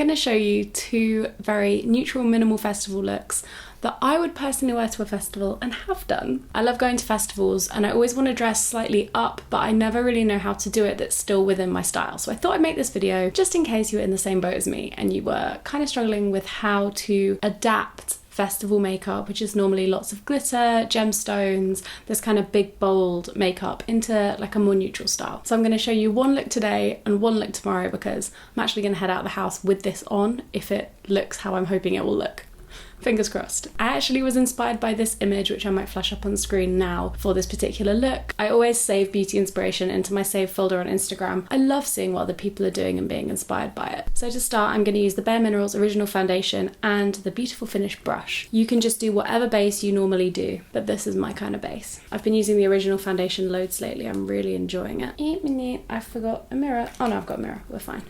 going to show you two very neutral, minimal festival looks that I would personally wear to a festival and have done. I love going to festivals and I always want to dress slightly up, but I never really know how to do it that's still within my style. So I thought I'd make this video just in case you were in the same boat as me and you were kind of struggling with how to adapt festival makeup, which is normally lots of glitter, gemstones, this kind of big bold makeup, into like a more neutral style. So I'm going to show you one look today and one look tomorrow because I'm actually going to head out of the house with this on if it looks how I'm hoping it will look. Fingers crossed. I actually was inspired by this image, which I might flash up on screen now, for this particular look. I always save beauty inspiration into my save folder on Instagram. I love seeing what other people are doing and being inspired by it. So to start, I'm going to use the Bare Minerals Original Foundation and the Beautiful Finish brush. You can just do whatever base you normally do, but this is my kind of base. I've been using the Original Foundation loads lately. I'm really enjoying it. I forgot a mirror. Oh no, I've got a mirror. We're fine.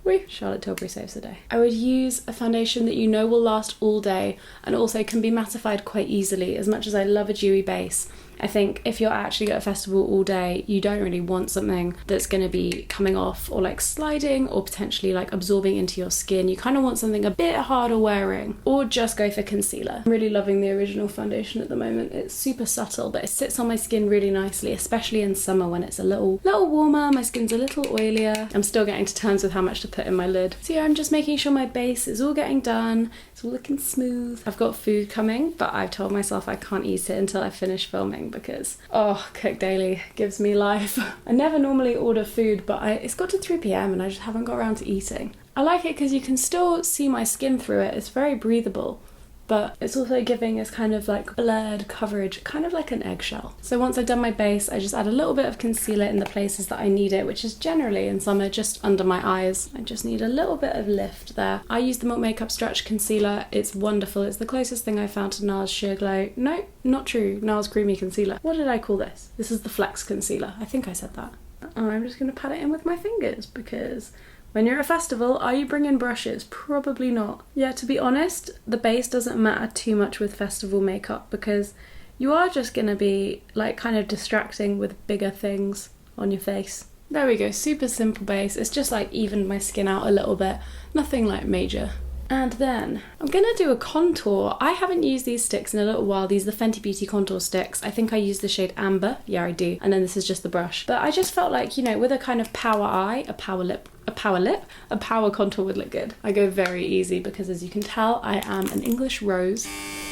Woo. Charlotte Tilbury saves the day. I would use a foundation that you know will last all day and also can be mattified quite easily. As much as I love a dewy base, I think if you're actually at a festival all day, you don't really want something that's going to be coming off or like sliding or potentially like absorbing into your skin. You kind of want something a bit harder wearing, or just go for concealer. I'm really loving the Original Foundation at the moment. It's super subtle, but it sits on my skin really nicely, especially in summer when it's a little warmer, my skin's a little oilier. I'm still getting to terms with how much to put in my lid. So yeah, I'm just making sure my base is all getting done. It's all looking smooth. I've got food coming, but I've told myself I can't eat it until I finish filming because, oh, Cook Daily gives me life. I never normally order food, but it's got to 3 p.m. and I just haven't got around to eating. I like it because you can still see my skin through it. It's very breathable, but it's also giving this kind of like blurred coverage, kind of like an eggshell. So once I've done my base, I just add a little bit of concealer in the places that I need it, which is generally in summer just under my eyes. I just need a little bit of lift there. I use the Milk Makeup Stretch Concealer. It's wonderful. It's the closest thing I found to NARS Sheer Glow. No, not true. NARS Creamy Concealer. What did I call this? This is the Flex Concealer. I think I said that. I'm just going to pat it in with my fingers because when you're at a festival, are you bringing brushes? Probably not. Yeah, to be honest, the base doesn't matter too much with festival makeup because you are just gonna be like kind of distracting with bigger things on your face. There we go, super simple base. It's just like evened my skin out a little bit. Nothing like major. And then I'm gonna do a contour. I haven't used these sticks in a little while. These are the Fenty Beauty contour sticks. I think I use the shade Amber. Yeah, I do. And then this is just the brush. But I just felt like, you know, with a kind of power eye, a power contour would look good. I go very easy because, as you can tell, I am an English rose.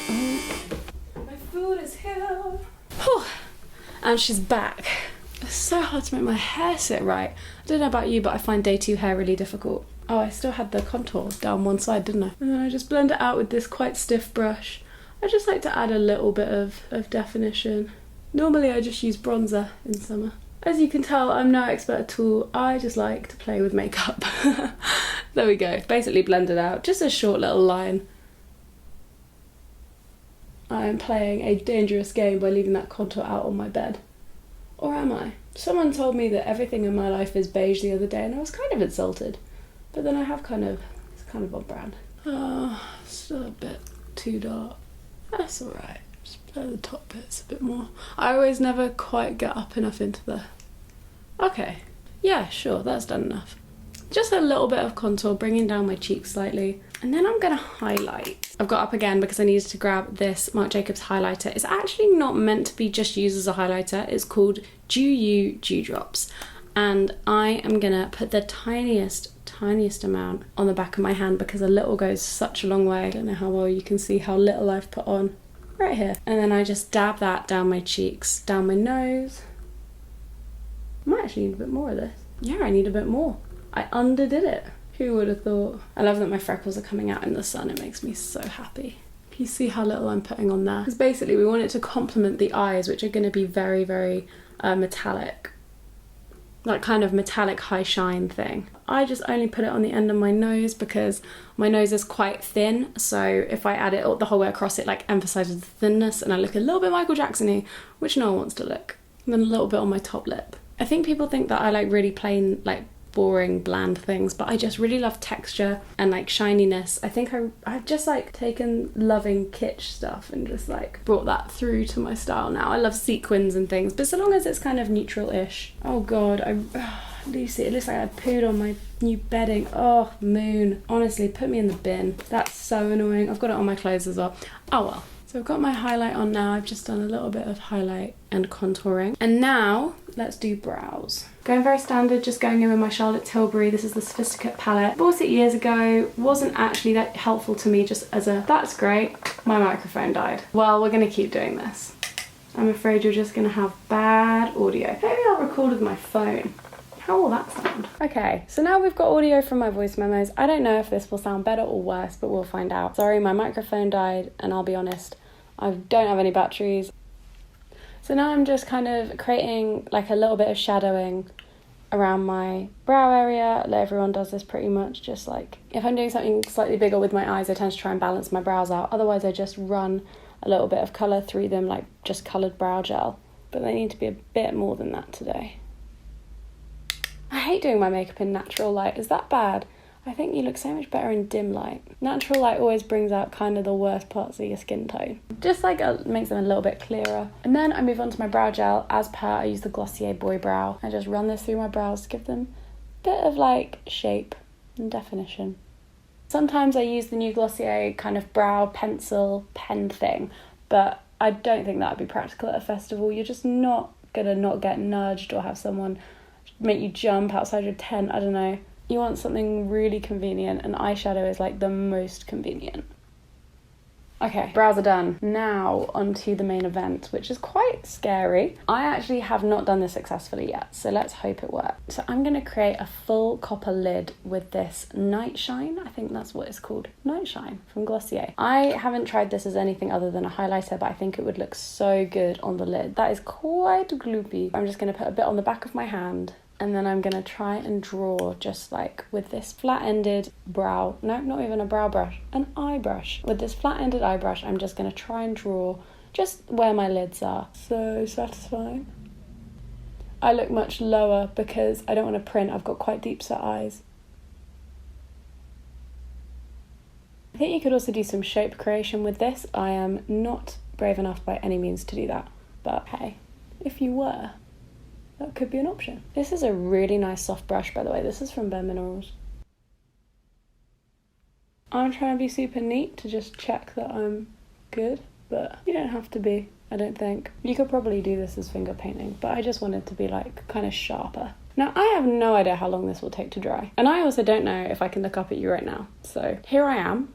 Oh, my food is here. Whew. And she's back. It's so hard to make my hair sit right. I don't know about you, but I find day 2 hair really difficult. Oh, I still had the contour down one side, didn't I? And then I just blend it out with this quite stiff brush. I just like to add a little bit of definition. Normally I just use bronzer in summer. As you can tell, I'm no expert at all. I just like to play with makeup. There we go. Basically blend it out. Just a short little line. I am playing a dangerous game by leaving that contour out on my bed. Or am I? Someone told me that everything in my life is beige the other day and I was kind of insulted. But then I have it's kind of on brand. Oh, still a bit too dark. That's alright. Just blur the top bits a bit more. I always never quite get up enough into the... Okay. Yeah, sure, that's done enough. Just a little bit of contour, bringing down my cheeks slightly. And then I'm gonna highlight. I've got up again because I needed to grab this Marc Jacobs highlighter. It's actually not meant to be just used as a highlighter. It's called Dew You Dew Drops. And I am gonna put the tiniest amount on the back of my hand because a little goes such a long way. I don't know how well you can see how little I've put on right here. And then I just dab that down my cheeks, down my nose. I might actually need a bit more of this. Yeah, I need a bit more. I underdid it. Who would have thought? I love that my freckles are coming out in the sun. It makes me so happy. Can you see how little I'm putting on there? Because basically we want it to complement the eyes, which are going to be very, very metallic. Like kind of metallic high shine thing. I just only put it on the end of my nose because my nose is quite thin, so if I add it the whole way across, it like emphasizes the thinness and I look a little bit Michael Jackson-y, which no one wants to look. And then a little bit on my top lip. I think people think that I like really plain, like boring, bland things, but I just really love texture and like shininess. I think I've just like taken loving kitsch stuff and just like brought that through to my style now. I love sequins and things, but so long as it's kind of neutral-ish. Oh god, Lucy, it looks like I pooed on my new bedding. Oh, Moon. Honestly, put me in the bin. That's so annoying. I've got it on my clothes as well. Oh well. So I've got my highlight on now. I've just done a little bit of highlight and contouring. And now let's do brows. Going very standard, just going in with my Charlotte Tilbury. This is the Sophisticate palette. Bought it years ago. Wasn't actually that helpful to me, just as a, that's great. My microphone died. Well, we're gonna keep doing this. I'm afraid you're just gonna have bad audio. Maybe I'll record with my phone. How will that sound? Okay, so now we've got audio from my voice memos. I don't know if this will sound better or worse, but we'll find out. Sorry, my microphone died, and I'll be honest, I don't have any batteries. So now I'm just kind of creating like a little bit of shadowing around my brow area. Everyone does this pretty much, just like if I'm doing something slightly bigger with my eyes, I tend to try and balance my brows out. Otherwise, I just run a little bit of colour through them, like just coloured brow gel. But they need to be a bit more than that today. I hate doing my makeup in natural light. Is that bad? I think you look so much better in dim light. Natural light always brings out kind of the worst parts of your skin tone. Just like makes them a little bit clearer. And then I move on to my brow gel. As per, I use the Glossier Boy Brow. I just run this through my brows to give them a bit of like shape and definition. Sometimes I use the new Glossier kind of brow pencil pen thing, but I don't think that would be practical at a festival. You're just not gonna not get nudged or have someone make you jump outside your tent. I don't know. You want something really convenient, and eyeshadow is like the most convenient. Okay, brows are done. Now onto the main event, which is quite scary. I actually have not done this successfully yet, so let's hope it works. So I'm gonna create a full copper lid with this Night Shine. I think that's what it's called, Night Shine from Glossier. I haven't tried this as anything other than a highlighter, but I think it would look so good on the lid. That is quite gloopy. I'm just gonna put a bit on the back of my hand, and then I'm gonna try and draw just like with this flat-ended brow, no, not even a brow brush, an eye brush. With this flat-ended eye brush, I'm just gonna try and draw just where my lids are. So satisfying. I look much lower because I don't wanna print. I've got quite deep set eyes. I think you could also do some shape creation with this. I am not brave enough by any means to do that, but hey, if you were, that could be an option. This is a really nice soft brush, by the way. This is from Bare Minerals. I'm trying to be super neat to just check that I'm good, but you don't have to be, I don't think. You could probably do this as finger painting, but I just wanted to be like kind of sharper. Now, I have no idea how long this will take to dry. And I also don't know if I can look up at you right now. So here I am.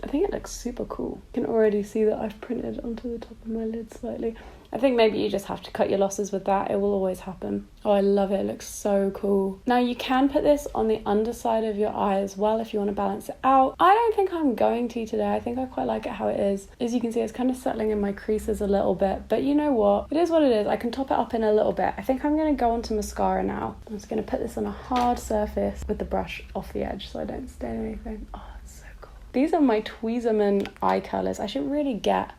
I think it looks super cool. You can already see that I've printed onto the top of my lid slightly. I think maybe you just have to cut your losses with that. It will always happen. Oh, I love it. It looks so cool. Now, you can put this on the underside of your eye as well if you want to balance it out. I don't think I'm going to today. I think I quite like it how it is. As you can see, it's kind of settling in my creases a little bit. But you know what? It is what it is. I can top it up in a little bit. I think I'm going to go on to mascara now. I'm just going to put this on a hard surface with the brush off the edge so I don't stain anything. Oh, it's so cool. These are my Tweezerman eye colours. I should really get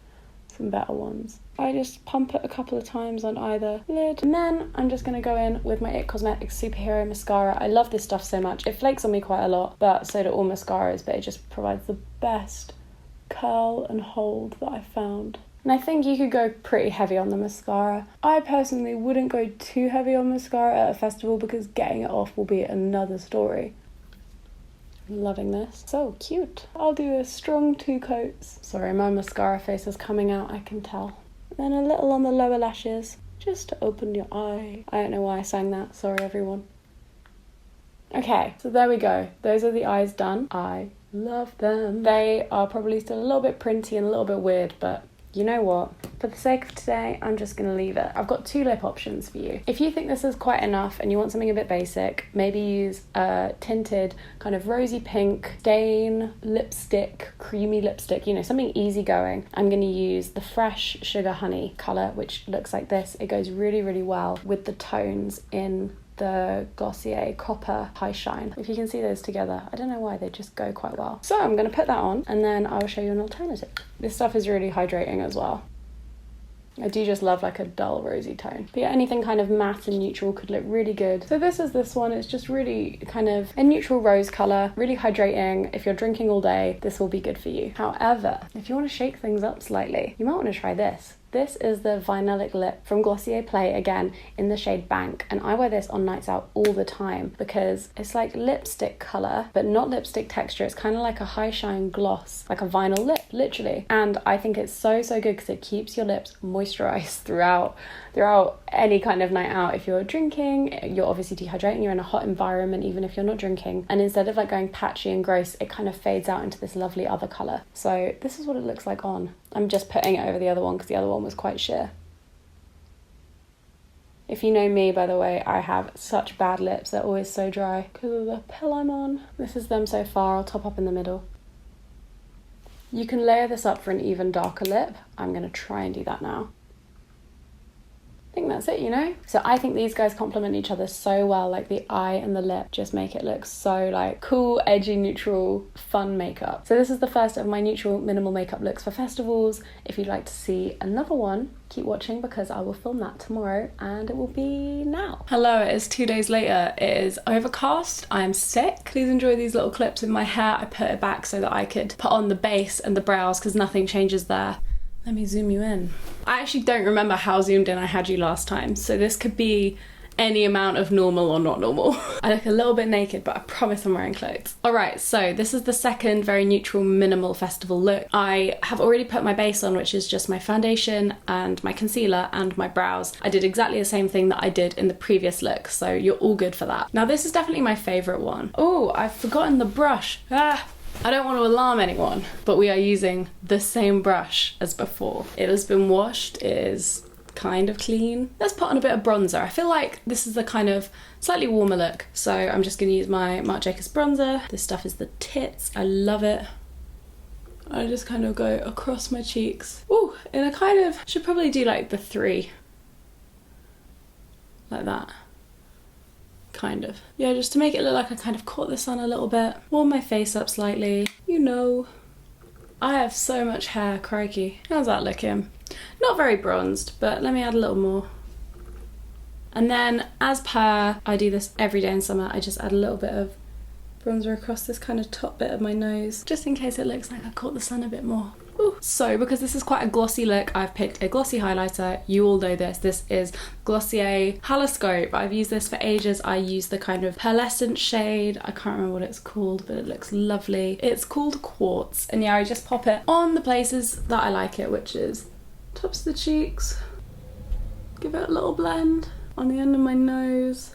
some better ones. I just pump it a couple of times on either lid, and then I'm just going to go in with my IT Cosmetics Superhero Mascara. I love this stuff so much. It flakes on me quite a lot, but so do all mascaras, but it just provides the best curl and hold that I've found. And I think you could go pretty heavy on the mascara. I personally wouldn't go too heavy on mascara at a festival because getting it off will be another story. I'm loving this. So cute. I'll do a strong 2 coats. Sorry, my mascara face is coming out, I can tell. Then a little on the lower lashes, just to open your eye. I don't know why I sang that, sorry everyone. Okay, so there we go. Those are the eyes done. I love them. They are probably still a little bit printy and a little bit weird, but you know what? For the sake of today, I'm just going to leave it. I've got 2 lip options for you. If you think this is quite enough and you want something a bit basic, maybe use a tinted kind of rosy pink stain lipstick, creamy lipstick, you know, something easygoing. I'm going to use the Fresh Sugar Honey colour, which looks like this. It goes really, really well with the tones in the Glossier Copper High Shine. If you can see those together, I don't know why, they just go quite well. So I'm going to put that on and then I will show you an alternative. This stuff is really hydrating as well. I do just love like a dull rosy tone. But yeah, anything kind of matte and neutral could look really good. So this is this one. It's just really kind of a neutral rose colour, really hydrating. If you're drinking all day, this will be good for you. However, if you want to shake things up slightly, you might want to try this. This is the Vinylic Lip from Glossier Play, again in the shade Bank, and I wear this on nights out all the time because it's like lipstick colour but not lipstick texture. It's kind of like a high shine gloss, like a vinyl lip literally, and I think it's so good because it keeps your lips moisturised throughout any kind of night out. If you're drinking, you're obviously dehydrating, you're in a hot environment even if you're not drinking, and instead of like going patchy and gross, it kind of fades out into this lovely other colour. So this is what it looks like on. I'm just putting it over the other one because the other one was quite sheer. If you know me, by the way, I have such bad lips. They're always so dry because of the pill I'm on. This is them so far. I'll top up in the middle. You can layer this up for an even darker lip. I'm going to try and do that now. I think that's it, you know? So I think these guys complement each other so well. Like the eye and the lip just make it look so like cool, edgy, neutral, fun makeup. So this is the first of my neutral minimal makeup looks for festivals. If you'd like to see another one, keep watching because I will film that tomorrow and it will be now. Hello, it is 2 days later. It is overcast. I am sick. Please enjoy these little clips in my hair. I put it back so that I could put on the base and the brows because nothing changes there. Let me zoom you in. I actually don't remember how zoomed in I had you last time, so this could be any amount of normal or not normal. I look a little bit naked, but I promise I'm wearing clothes. Alright, so this is the second very neutral minimal festival look. I have already put my base on, which is just my foundation and my concealer and my brows. I did exactly the same thing that I did in the previous look, so you're all good for that. Now this is definitely my favourite one. Oh, I've forgotten the brush. I don't want to alarm anyone, but we are using the same brush as before. It has been washed, it is kind of clean. Let's put on a bit of bronzer. I feel like this is a kind of slightly warmer look, so I'm just going to use my Marc Jacobs bronzer. This stuff is the tits, I love it. I just kind of go across my cheeks. Ooh, and I kind of should probably do like the 3. Like that. Kind of. Yeah, just to make it look like I kind of caught the sun a little bit. Warm my face up slightly. You know. I have so much hair, crikey. How's that looking? Not very bronzed, but let me add a little more. And then, as per, I do this every day in summer, I just add a little bit of bronzer across this kind of top bit of my nose, just in case it looks like I caught the sun a bit more. Ooh. So because this is quite a glossy look, I've picked a glossy highlighter. You all know this. This is Glossier Haloscope. I've used this for ages. I use the kind of pearlescent shade. I can't remember what it's called, but it looks lovely. It's called Quartz. And yeah, I just pop it on the places that I like it, which is tops of the cheeks. Give it a little blend on the end of my nose.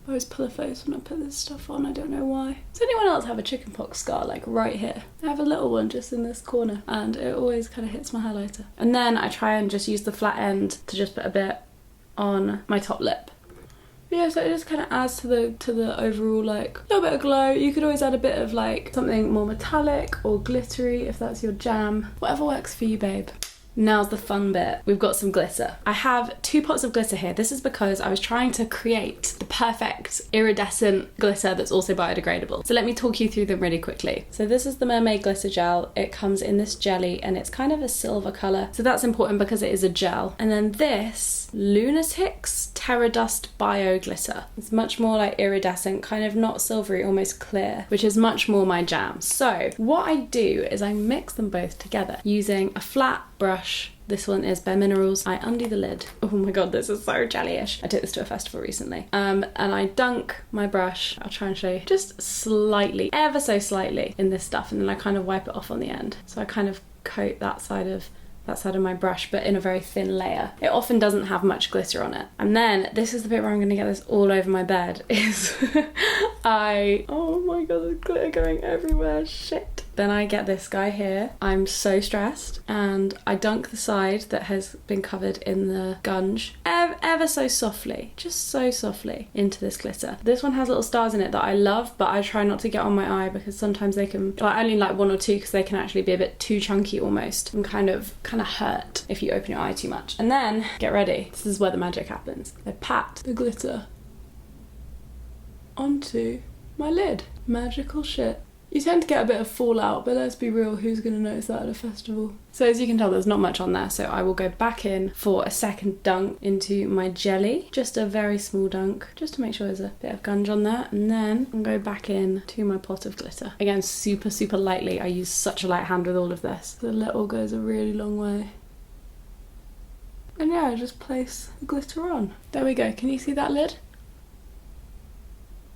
I always pull a face when I put this stuff on, I don't know why. Does anyone else have a chickenpox scar like right here? I have a little one just in this corner and it always kind of hits my highlighter. And then I try and just use the flat end to just put a bit on my top lip. But yeah, so it just kind of adds to the overall like little bit of glow. You could always add a bit of like something more metallic or glittery if that's your jam. Whatever works for you, babe. Now's the fun bit. We've got some glitter. I have 2 pots of glitter here. This is because I was trying to create the perfect iridescent glitter that's also biodegradable. So let me talk you through them really quickly. So this is the Mermaid Glitter Gel. It comes in this jelly and it's kind of a silver colour. So that's important because it is a gel. And then this Lunatics Terra Dust Bio Glitter. It's much more like iridescent, kind of not silvery, almost clear, which is much more my jam. So what I do is I mix them both together using a flat brush. This one is Bare Minerals. I undo the lid. Oh my god, this is so jellyish. I took this to a festival recently. And I dunk my brush, I'll try and show you, just slightly, ever so slightly in this stuff, and then I kind of wipe it off on the end. So I kind of coat that side of my brush, but in a very thin layer. It often doesn't have much glitter on it. And then this is the bit where I'm gonna get this all over my bed, is oh my god, there's glitter going everywhere, shit. Then I get this guy here. I'm so stressed, and I dunk the side that has been covered in the gunge ever so softly, just so softly, into this glitter. This one has little stars in it that I love, but I try not to get on my eye because sometimes they can, like, I only like 1 or 2 because they can actually be a bit too chunky almost and kind of hurt if you open your eye too much. And then, get ready, this is where the magic happens. I pat the glitter onto my lid. Magical shit. You tend to get a bit of fallout, but let's be real, who's going to notice that at a festival? So as you can tell, there's not much on there, so I will go back in for a second dunk into my jelly. Just a very small dunk, just to make sure there's a bit of gunge on there, and then I'll go back in to my pot of glitter. Again, super lightly. I use such a light hand with all of this. The little goes a really long way. And yeah, just place the glitter on. There we go. Can you see that lid?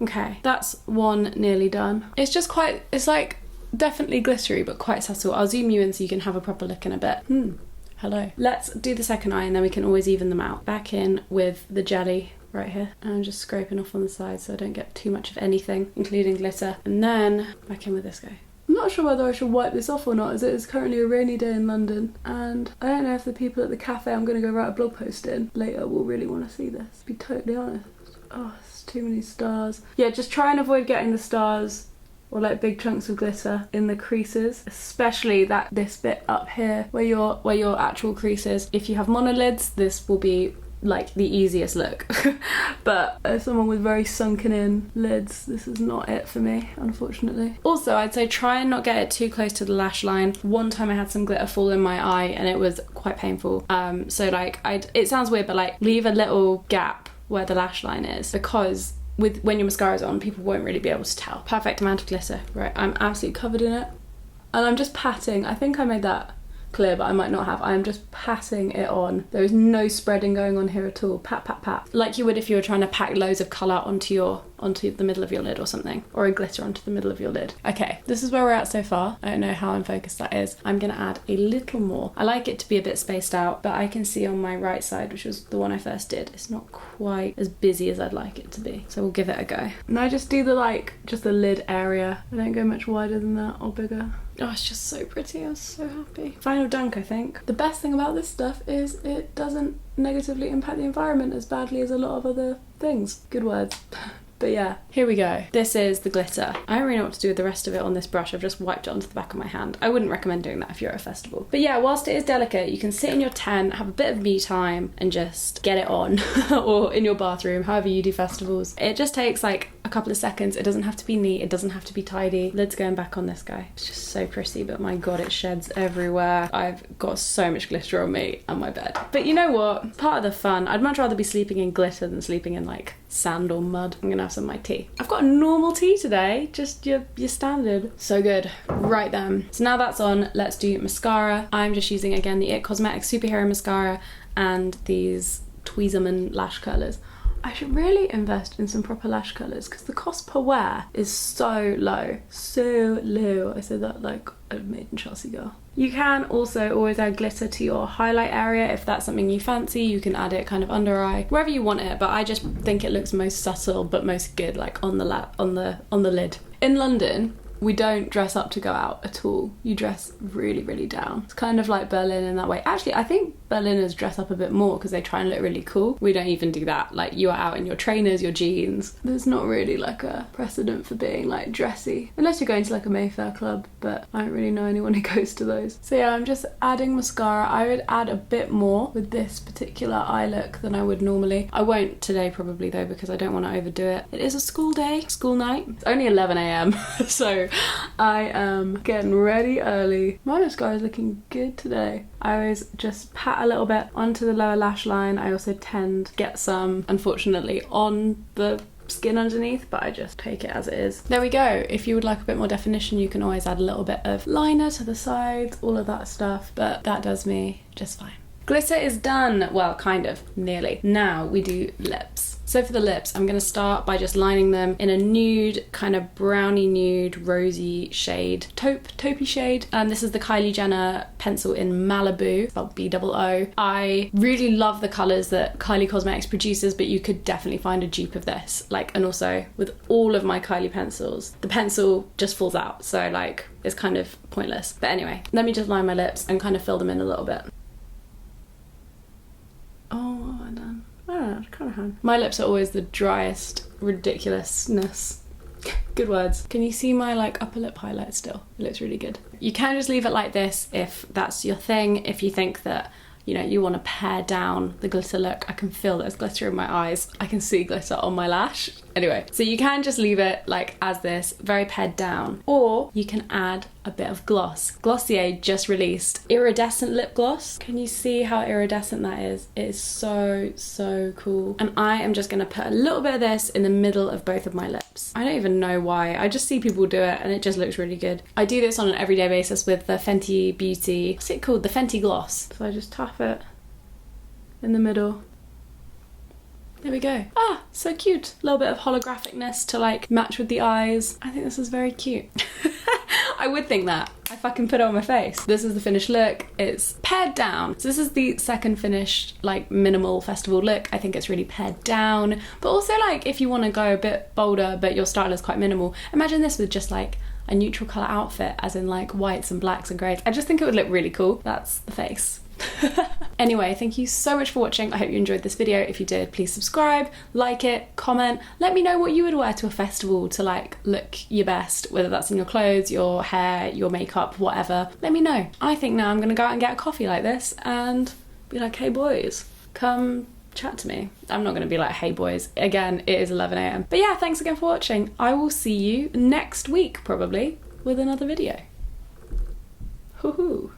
Okay, that's one nearly done. It's just quite, it's like definitely glittery, but quite subtle. I'll zoom you in so you can have a proper look in a bit. Hello. Let's do the second eye and then we can always even them out. Back in with the jelly right here. And I'm just scraping off on the side so I don't get too much of anything, including glitter. And then back in with this guy. I'm not sure whether I should wipe this off or not, as it is currently a rainy day in London, and I don't know if the people at the cafe I'm going to go write a blog post in later will really want to see this, to be totally honest. Oh, it's too many stars. Yeah, just try and avoid getting the stars or like big chunks of glitter in the creases, especially this bit up here where your actual crease is. If you have monolids, this will be like the easiest look. But as someone with very sunken in lids, this is not it for me, unfortunately. Also, I'd say try and not get it too close to the lash line. One time I had some glitter fall in my eye and it was quite painful. So like, it sounds weird, but like leave a little gap where the lash line is, because when your mascara's on, people won't really be able to tell. Perfect amount of glitter. Right, I'm absolutely covered in it. And I'm just patting, I think I made that clear, but I might not have. I am just patting it on. There is no spreading going on here at all. Pat, pat, pat. Like you would if you were trying to pack loads of colour onto the middle of your lid or something, or a glitter onto the middle of your lid. Okay, this is where we're at so far. I don't know how unfocused that is. I'm gonna add a little more. I like it to be a bit spaced out, but I can see on my right side, which was the one I first did, it's not quite as busy as I'd like it to be. So we'll give it a go. And I just do just the lid area. I don't go much wider than that or bigger. Oh, it's just so pretty. I was so happy. Final dunk, I think. The best thing about this stuff is it doesn't negatively impact the environment as badly as a lot of other things. Good words. But yeah, here we go. This is the glitter. I don't really know what to do with the rest of it on this brush. I've just wiped it onto the back of my hand. I wouldn't recommend doing that if you're at a festival. But yeah, whilst it is delicate, you can sit in your tent, have a bit of me time and just get it on. Or in your bathroom, however you do festivals. It just takes like a couple of seconds. It doesn't have to be neat. It doesn't have to be tidy. Lid's going back on this guy. It's just so pretty, but my God, it sheds everywhere. I've got so much glitter on me and my bed. But you know what? It's part of the fun. I'd much rather be sleeping in glitter than sleeping in like sand or mud. I'm gonna have some of my tea. I've got a normal tea today, just your standard. So good. Right then. So now that's on, let's do mascara. I'm just using again the It Cosmetics Superhero Mascara and these Tweezerman lash curlers. I should really invest in some proper lash colours because the cost per wear is so low. So low. I said that like a made in Chelsea girl. You can also always add glitter to your highlight area if that's something you fancy. You can add it kind of under eye, wherever you want it, but I just think it looks most subtle but most good like on the lid. In London, we don't dress up to go out at all. You dress really, really down. It's kind of like Berlin in that way. Actually, I think Berliners dress up a bit more because they try and look really cool. We don't even do that. Like, you are out in your trainers, your jeans. There's not really like a precedent for being like dressy. Unless you're going to like a Mayfair club, but I don't really know anyone who goes to those. So yeah, I'm just adding mascara. I would add a bit more with this particular eye look than I would normally. I won't today probably though because I don't want to overdo it. It is a school day, school night. It's only 11 AM so I am getting ready early. My mascara is looking good today. I always just pat a little bit onto the lower lash line. I also tend to get some, unfortunately, on the skin underneath, but I just take it as it is. There we go. If you would like a bit more definition, you can always add a little bit of liner to the sides, all of that stuff, but that does me just fine. Glitter is done. Well, kind of, nearly. Now we do lips. So for the lips, I'm going to start by just lining them in a nude, kind of browny nude, rosy shade, taupey shade. This is the Kylie Jenner pencil in Maliboo, spelled B-O-O. I really love the colours that Kylie Cosmetics produces, but you could definitely find a dupe of this. And also with all of my Kylie pencils, the pencil just falls out, so like it's kind of pointless. But anyway, let me just line my lips and kind of fill them in a little bit. Oh, what have I done? I don't know, I kind of have. My lips are always the driest ridiculousness. Good words. Can you see my like upper lip highlight still? It looks really good. You can just leave it like this if that's your thing. If you think that, you know, you want to pare down the glitter look. I can feel there's glitter in my eyes. I can see glitter on my lash. Anyway, so you can just leave it like as this, very pared down. Or you can add a bit of gloss. Glossier just released iridescent lip gloss. Can you see how iridescent that is? It is so, so cool. And I am just gonna put a little bit of this in the middle of both of my lips. I don't even know why. I just see people do it and it just looks really good. I do this on an everyday basis with the Fenty Beauty, what's it called? The Fenty Gloss. So I just tap it in the middle. There we go. Ah, so cute. A little bit of holographicness to like match with the eyes. I think this is very cute. I would think that. I fucking put it on my face. This is the finished look. It's pared down. So this is the second finished like minimal festival look. I think it's really pared down. But also like if you want to go a bit bolder but your style is quite minimal, imagine this with just like a neutral colour outfit, as in like whites and blacks and greys. I just think it would look really cool. That's the face. Anyway, thank you so much for watching. I hope you enjoyed this video. If you did, please subscribe, like it, comment. Let me know what you would wear to a festival to like look your best, whether that's in your clothes, your hair, your makeup, whatever. Let me know. I think now I'm gonna go out and get a coffee like this and be like, hey boys, come chat to me. I'm not gonna be like, hey boys. Again, it is 11 AM. But yeah, thanks again for watching. I will see you next week probably with another video. Hoo hoo.